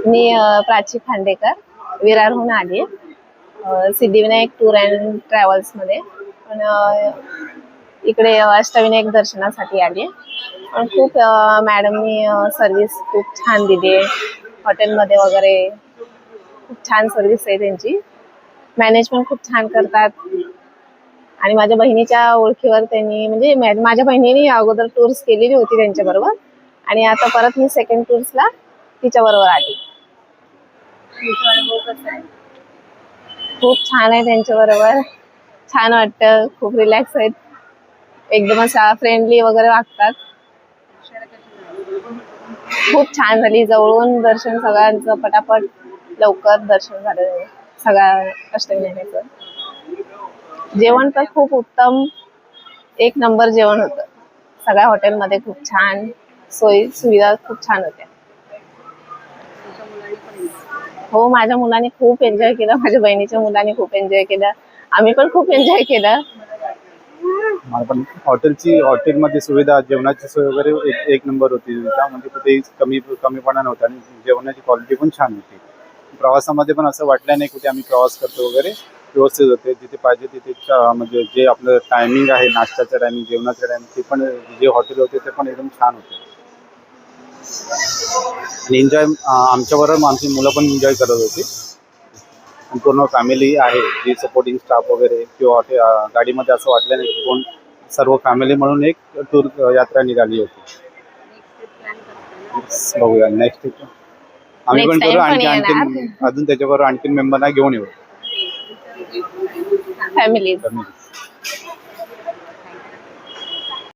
मी प्राची खांडेकर विरारहून आली Siddhivinayak tour and travels मध्ये. पण इकडे अष्टविनायक दर्शनासाठी आली. पण खूप मॅडमनी सर्व्हिस खूप छान दिली आहे. हॉटेलमध्ये वगैरे खूप छान सर्व्हिस आहे त्यांची. मॅनेजमेंट खूप छान करतात. आणि माझ्या बहिणीच्या ओळखीवर त्यांनी म्हणजे माझ्या बहिणीने अगोदर टूर्स केलेली होती त्यांच्याबरोबर आणि आता परत मी सेकंड टूर्सला तिच्याबरोबर आली. खूप छान आहे त्यांच्याबरोबर. छान वाटतं. खूप रिलॅक्स आहेत. एकदम असा फ्रेंडली वगैरे वागतात. खूप छान झाली. जवळून दर्शन सगळ्यांचं पटापट लवकर दर्शन झालं सगळ्या अष्टविनायकाचं. जेवण तर खूप उत्तम, एक नंबर जेवण होतं. सगळ्या हॉटेलमध्ये खूप छान सोयी सुविधा खूप छान होत्या. हो, माझ्या मुलाने खूप एन्जॉय केलं. माझ्या बहिणीच्या मुलाने खूप एन्जॉय केलं. आम्ही पण खूप एन्जॉय केलं. मला पण हॉटेलमध्ये सुविधा, जेवणाची सोय वगैरे एक नंबर होती. त्यामध्ये कुठेही कमीपणा नव्हता आणि जेवणाची क्वालिटी पण छान होती. प्रवासामध्ये पण असं वाटलं नाही कुठे आम्ही प्रवास करतो वगैरे, व्यवस्थित होते. जिथे पाहिजे तिथे म्हणजे जे आपलं टायमिंग आहे, नाश्त्याचं टायमिंग, जेवणाचं टायमिंग, ते पण जे हॉटेल होते ते पण एकदम छान होते. आणि एन्जॉय आमच्याबरोबर आमची मुलं पण एन्जॉय करत होती. पूर्ण फॅमिली आहे जी सपोर्टिंग स्टाफ वगैरे किंवा गाडीमध्ये असं वाटलं नाही की कोण, सर्व फॅमिली म्हणून एक टूर यात्रा निघाली होती. बघूया नेक्स्ट ट्रिप आम्ही पण करू. आणखी अजून त्याच्याबरोबर आणखी मेंबरना घेऊन येऊ फॅमिली.